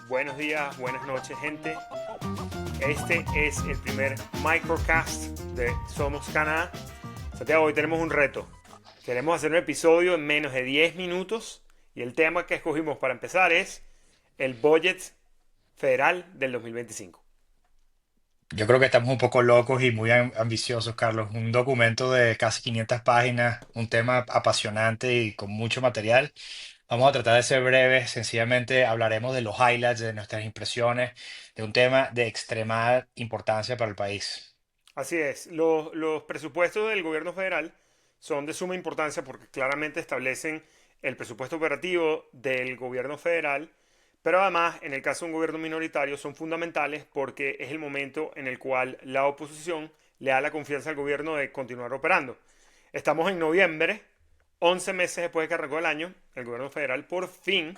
Buenos días, buenas noches, gente. Este es el primer microcast de Somos Canadá. Santiago, hoy tenemos un reto. Queremos hacer un episodio en menos de 10 minutos y el tema que escogimos para empezar es el budget federal del 2025. Yo creo que estamos un poco locos y muy ambiciosos, Carlos. Un documento de casi 500 páginas, un tema apasionante y con mucho material. Vamos a tratar de ser breves. Sencillamente hablaremos de los highlights, de nuestras impresiones, de un tema de extrema importancia para el país. Así es, los presupuestos del gobierno federal son de suma importancia porque claramente establecen el presupuesto operativo del gobierno federal, pero además en el caso de un gobierno minoritario son fundamentales porque es el momento en el cual la oposición le da la confianza al gobierno de continuar operando. Estamos en noviembre, 11 meses después de que arrancó el año, el gobierno federal por fin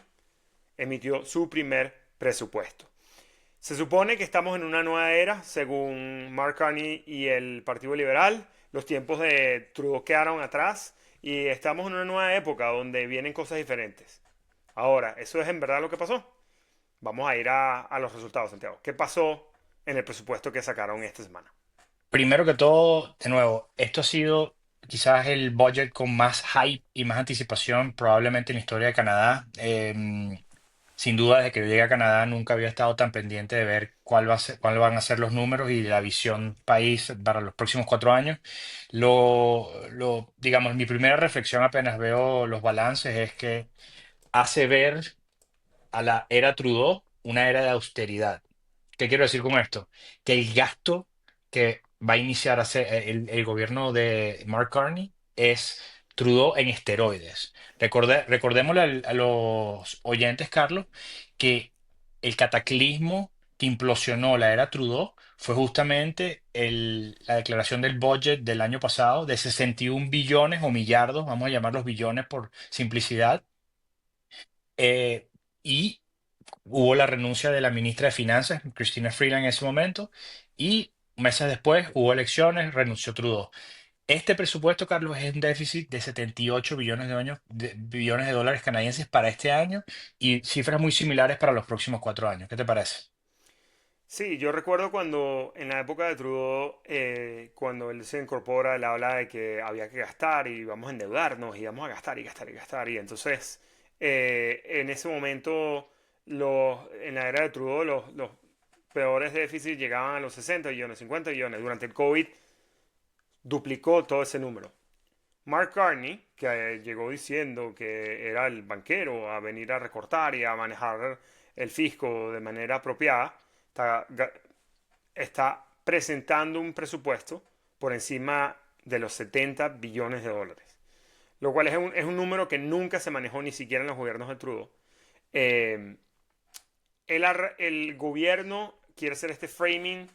emitió su primer presupuesto. Se supone que estamos en una nueva era, según Mark Carney y el Partido Liberal. Los tiempos de Trudeau quedaron atrás y estamos en una nueva época donde vienen cosas diferentes. Ahora, ¿eso es en verdad lo que pasó? Vamos a ir a los resultados, Santiago. ¿Qué pasó en el presupuesto que sacaron esta semana? Primero que todo, de nuevo, esto ha sido quizás el budget con más hype y más anticipación probablemente en la historia de Canadá. Sin duda, desde que yo llegué a Canadá nunca había estado tan pendiente de ver cuál van a ser los números y la visión país para los próximos 4 años. Digamos, mi primera reflexión apenas veo los balances es que hace ver a la era Trudeau una era de austeridad. ¿Qué quiero decir con esto? Que el gasto que va a iniciar el gobierno de Mark Carney es Trudeau en esteroides. Recordémosle a los oyentes, Carlos, que el cataclismo que implosionó la era Trudeau fue justamente la declaración del budget del año pasado de 61 billones o millardos, vamos a llamarlos billones por simplicidad, eh, y hubo la renuncia de la ministra de Finanzas, Cristina Freeland, en ese momento, y meses después hubo elecciones, renunció Trudeau. Este presupuesto, Carlos, es un déficit de 78 billones de dólares canadienses para este año y cifras muy similares para los próximos 4 años. ¿Qué te parece? Sí, yo recuerdo cuando en la época de Trudeau, cuando él se incorpora, él habla de que había que gastar y vamos a endeudarnos y vamos a gastar y gastar y gastar. Y entonces, en ese momento, en la era de Trudeau, los peores déficits llegaban a los 60 billones, 50 billones. Durante el COVID duplicó todo ese número. Mark Carney, que llegó diciendo que era el banquero a venir a recortar y a manejar el fisco de manera apropiada, está, está presentando un presupuesto por encima de los 70 billones de dólares, lo cual es un número que nunca se manejó ni siquiera en los gobiernos de Trudeau. Eh, el gobierno quiere hacer este framing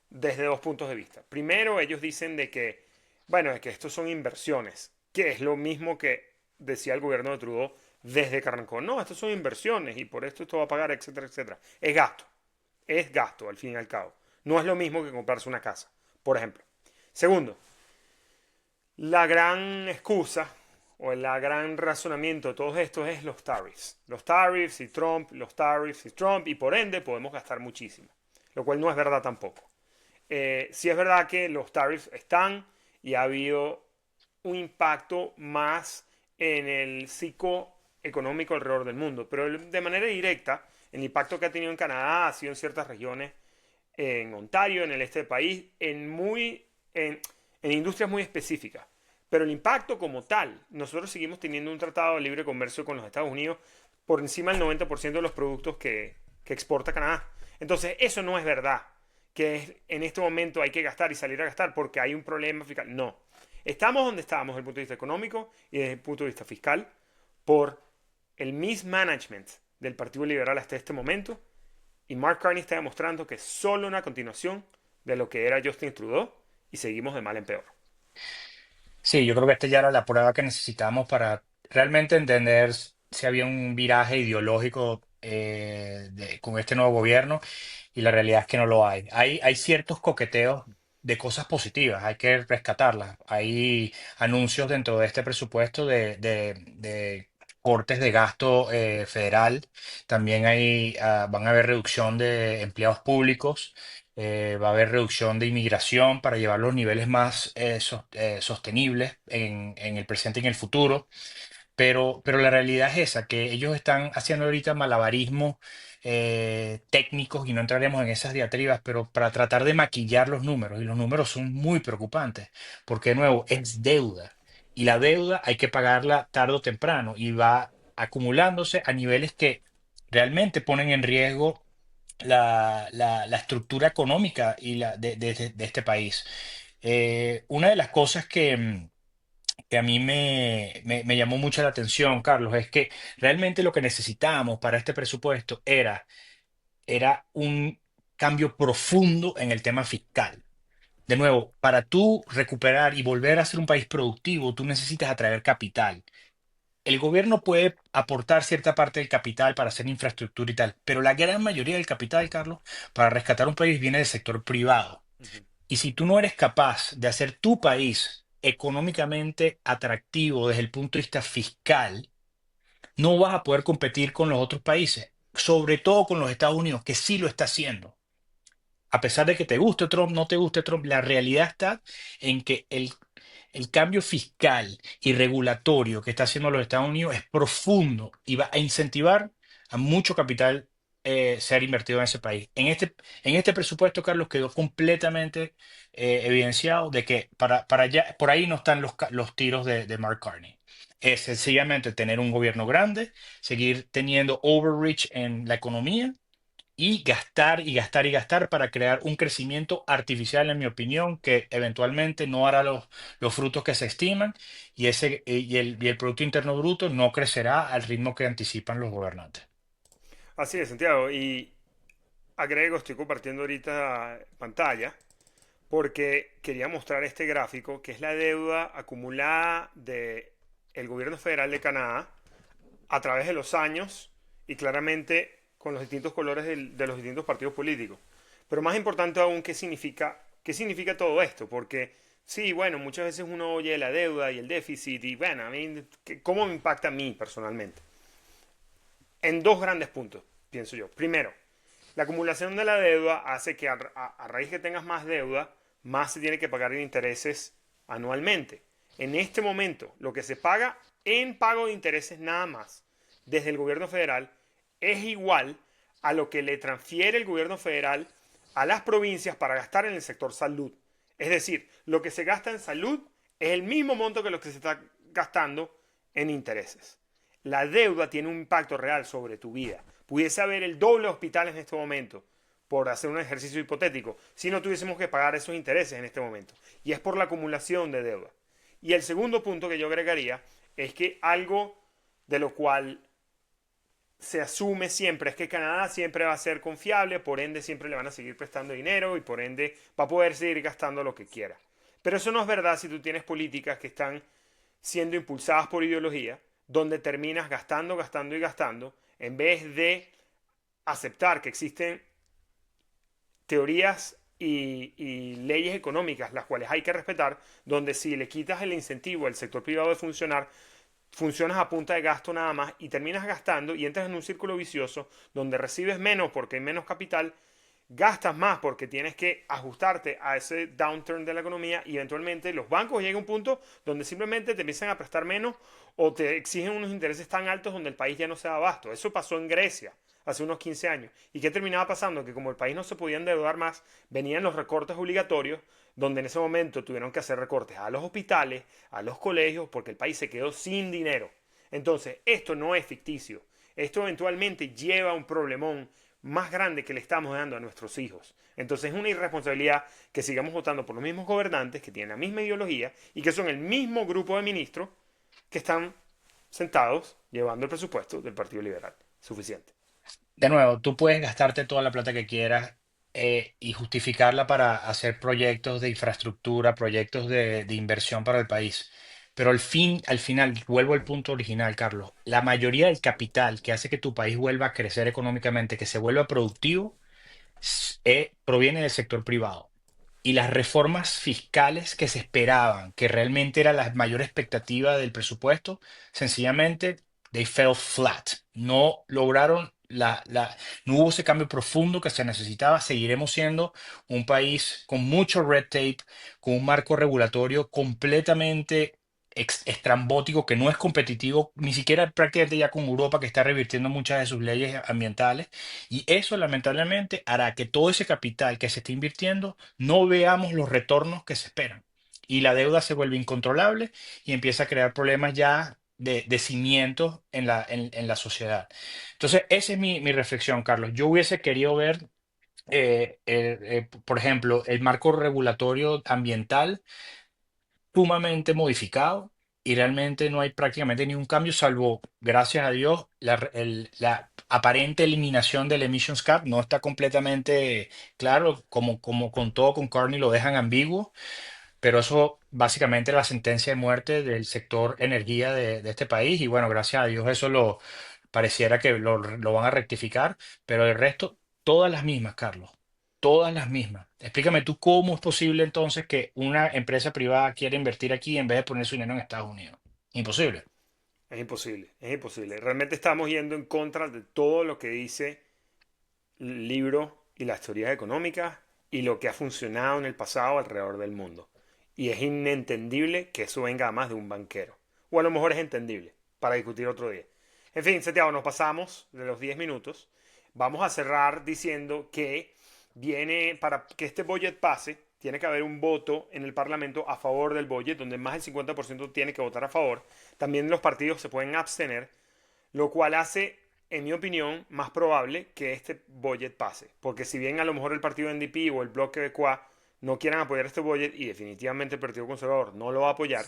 desde dos puntos de vista. Primero, ellos dicen de que, bueno, de que estos son inversiones, que es lo mismo que decía el gobierno de Trudeau desde que arrancó. No, estos son inversiones y por esto va a pagar, etcétera, etcétera. Es gasto al fin y al cabo. No es lo mismo que comprarse una casa, por ejemplo. Segundo, la gran excusa o el gran razonamiento de todo esto es los tariffs. Los tariffs y Trump, los tariffs y Trump, y por ende podemos gastar muchísimo. Lo cual no es verdad tampoco. Sí es verdad que los tariffs están y ha habido un impacto más en el ciclo económico alrededor del mundo, pero de manera directa, el impacto que ha tenido en Canadá ha sido en ciertas regiones, en Ontario, en el este del país, en industrias muy específicas. Pero el impacto como tal, nosotros seguimos teniendo un tratado de libre comercio con los Estados Unidos por encima del 90% de los productos que exporta Canadá. Entonces, eso no es verdad, que en este momento hay que gastar y salir a gastar porque hay un problema fiscal. No. Estamos donde estábamos desde el punto de vista económico y desde el punto de vista fiscal por el mismanagement del Partido Liberal hasta este momento, y Mark Carney está demostrando que es solo una continuación de lo que era Justin Trudeau y seguimos de mal en peor. Sí, yo creo que esta ya era la prueba que necesitamos para realmente entender si había un viraje ideológico con este nuevo gobierno y la realidad es que no lo hay. Hay ciertos coqueteos de cosas positivas, hay que rescatarlas. Hay anuncios dentro de este presupuesto de cortes de gasto federal, también van a haber reducción de empleados públicos, va a haber reducción de inmigración para llevar los niveles más sostenibles en el presente y en el futuro. Pero la realidad es esa, que ellos están haciendo ahorita malabarismos técnicos y no entraremos en esas diatribas, pero para tratar de maquillar los números, y los números son muy preocupantes, porque de nuevo es deuda, y la deuda hay que pagarla tarde o temprano, y va acumulándose a niveles que realmente ponen en riesgo la estructura económica de este país. Una de las cosas que a mí me llamó mucho la atención, Carlos, es que realmente lo que necesitábamos para este presupuesto era un cambio profundo en el tema fiscal. De nuevo, para tú recuperar y volver a ser un país productivo, tú necesitas atraer capital. El gobierno puede aportar cierta parte del capital para hacer infraestructura y tal, pero la gran mayoría del capital, Carlos, para rescatar un país viene del sector privado. Ujú. Y si tú no eres capaz de hacer tu país económicamente atractivo desde el punto de vista fiscal, no vas a poder competir con los otros países, sobre todo con los Estados Unidos, que sí lo está haciendo. A pesar de que te guste Trump, no te guste Trump, la realidad está en que el cambio fiscal y regulatorio que está haciendo los Estados Unidos es profundo y va a incentivar a mucho capital ser invertido en ese país. En este presupuesto, Carlos, quedó completamente evidenciado de que para allá, por ahí no están los tiros de Mark Carney. Es sencillamente tener un gobierno grande, seguir teniendo overreach en la economía y gastar y gastar y gastar para crear un crecimiento artificial, en mi opinión, que eventualmente no hará los frutos que se estiman y el Producto Interno Bruto no crecerá al ritmo que anticipan los gobernantes. Así es, Santiago. Y agrego, estoy compartiendo ahorita pantalla porque quería mostrar este gráfico que es la deuda acumulada de el gobierno federal de Canadá a través de los años y claramente con los distintos colores de los distintos partidos políticos. Pero más importante aún, qué significa todo esto? Porque sí, bueno, muchas veces uno oye la deuda y el déficit y bueno, a mí, ¿cómo me impacta a mí personalmente? En dos grandes puntos, pienso yo. Primero, la acumulación de la deuda hace que a raíz que tengas más deuda, más se tiene que pagar en intereses anualmente. En este momento, lo que se paga en pago de intereses nada más desde el gobierno federal es igual a lo que le transfiere el gobierno federal a las provincias para gastar en el sector salud. Es decir, lo que se gasta en salud es el mismo monto que lo que se está gastando en intereses. La deuda tiene un impacto real sobre tu vida. Pudiese haber el doble de hospitales en este momento, por hacer un ejercicio hipotético, si no tuviésemos que pagar esos intereses en este momento. Y es por la acumulación de deuda. Y el segundo punto que yo agregaría es que algo de lo cual se asume siempre es que Canadá siempre va a ser confiable, por ende siempre le van a seguir prestando dinero y por ende va a poder seguir gastando lo que quiera. Pero eso no es verdad si tú tienes políticas que están siendo impulsadas por ideología, donde terminas gastando, gastando y gastando, en vez de aceptar que existen teorías y leyes económicas, las cuales hay que respetar, donde si le quitas el incentivo al sector privado de funcionar, funcionas a punta de gasto nada más y terminas gastando y entras en un círculo vicioso donde recibes menos porque hay menos capital, gastas más porque tienes que ajustarte a ese downturn de la economía y eventualmente los bancos llegan a un punto donde simplemente te empiezan a prestar menos o te exigen unos intereses tan altos donde el país ya no se da abasto. Eso pasó en Grecia hace unos 15 años. ¿Y qué terminaba pasando? Que como el país no se podía endeudar más, venían los recortes obligatorios, donde en ese momento tuvieron que hacer recortes a los hospitales, a los colegios, porque el país se quedó sin dinero. Entonces, esto no es ficticio. Esto eventualmente lleva a un problemón más grande que le estamos dando a nuestros hijos. Entonces es una irresponsabilidad que sigamos votando por los mismos gobernantes que tienen la misma ideología y que son el mismo grupo de ministros que están sentados llevando el presupuesto del Partido Liberal. Suficiente. De nuevo, tú puedes gastarte toda la plata que quieras y justificarla para hacer proyectos de infraestructura, proyectos de inversión para el país. Pero al final, vuelvo al punto original, Carlos. La mayoría del capital que hace que tu país vuelva a crecer económicamente, que se vuelva productivo, proviene del sector privado. Y las reformas fiscales que se esperaban, que realmente era la mayor expectativa del presupuesto, sencillamente they fell flat. No lograron no hubo ese cambio profundo que se necesitaba. Seguiremos siendo un país con mucho red tape, con un marco regulatorio completamente estrambótico, que no es competitivo, ni siquiera prácticamente ya con Europa, que está revirtiendo muchas de sus leyes ambientales. Y eso lamentablemente hará que todo ese capital que se está invirtiendo no veamos los retornos que se esperan. Y la deuda se vuelve incontrolable y empieza a crear problemas ya de cimientos en la sociedad. Entonces, esa es mi reflexión, Carlos. Yo hubiese querido ver, por ejemplo, el marco regulatorio ambiental sumamente modificado y realmente no hay prácticamente ningún cambio, salvo, gracias a Dios, la aparente eliminación del emissions cap no está completamente claro, como con todo con Carney lo dejan ambiguo, pero eso básicamente es la sentencia de muerte del sector energía de este país y bueno, gracias a Dios eso lo pareciera que lo van a rectificar, pero el resto, todas las mismas, Carlos, todas las mismas. Explícame tú cómo es posible entonces que una empresa privada quiera invertir aquí en vez de poner su dinero en Estados Unidos. Imposible. Es imposible, es imposible. Realmente estamos yendo en contra de todo lo que dice el libro y las teorías económicas y lo que ha funcionado en el pasado alrededor del mundo. Y es inentendible que eso venga a más de un banquero. O a lo mejor es entendible, para discutir otro día. En fin, Santiago, nos pasamos de los 10 minutos. Vamos a cerrar diciendo que viene, para que este budget pase, tiene que haber un voto en el Parlamento a favor del budget, donde más del 50% tiene que votar a favor. También los partidos se pueden abstener, lo cual hace, en mi opinión, más probable que este budget pase. Porque si bien a lo mejor el partido NDP o el bloque de QA no quieran apoyar este budget y definitivamente el Partido Conservador no lo va a apoyar,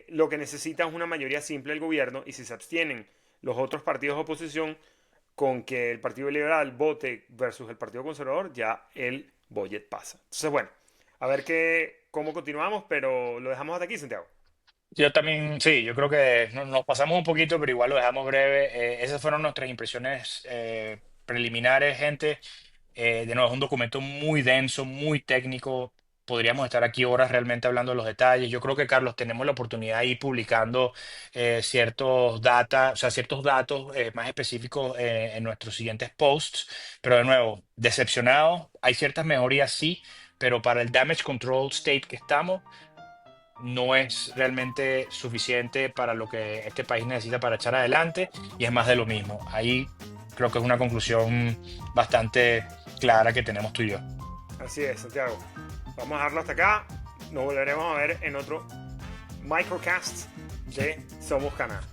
lo que necesita es una mayoría simple del gobierno y si se abstienen los otros partidos de oposición con que el Partido Liberal vote versus el Partido Conservador, ya el budget pasa. Entonces, bueno, a ver cómo continuamos, pero lo dejamos hasta aquí, Santiago. Yo también, sí, yo creo que nos pasamos un poquito, pero igual lo dejamos breve. Esas fueron nuestras impresiones preliminares, gente. De nuevo, es un documento muy denso, muy técnico. Podríamos estar aquí horas realmente hablando de los detalles. Yo creo que, Carlos, tenemos la oportunidad de ir publicando ciertos datos más específicos en nuestros siguientes posts. Pero de nuevo, decepcionado. Hay ciertas mejorías, sí, pero para el damage control state que estamos no es realmente suficiente para lo que este país necesita para echar adelante y es más de lo mismo. Ahí creo que es una conclusión bastante clara que tenemos tú y yo. Así es, Santiago. Vamos a dejarlo hasta acá. Nos volveremos a ver en otro microcast de Somos Canal.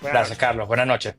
Buenas Gracias, noches. Carlos. Buenas noches.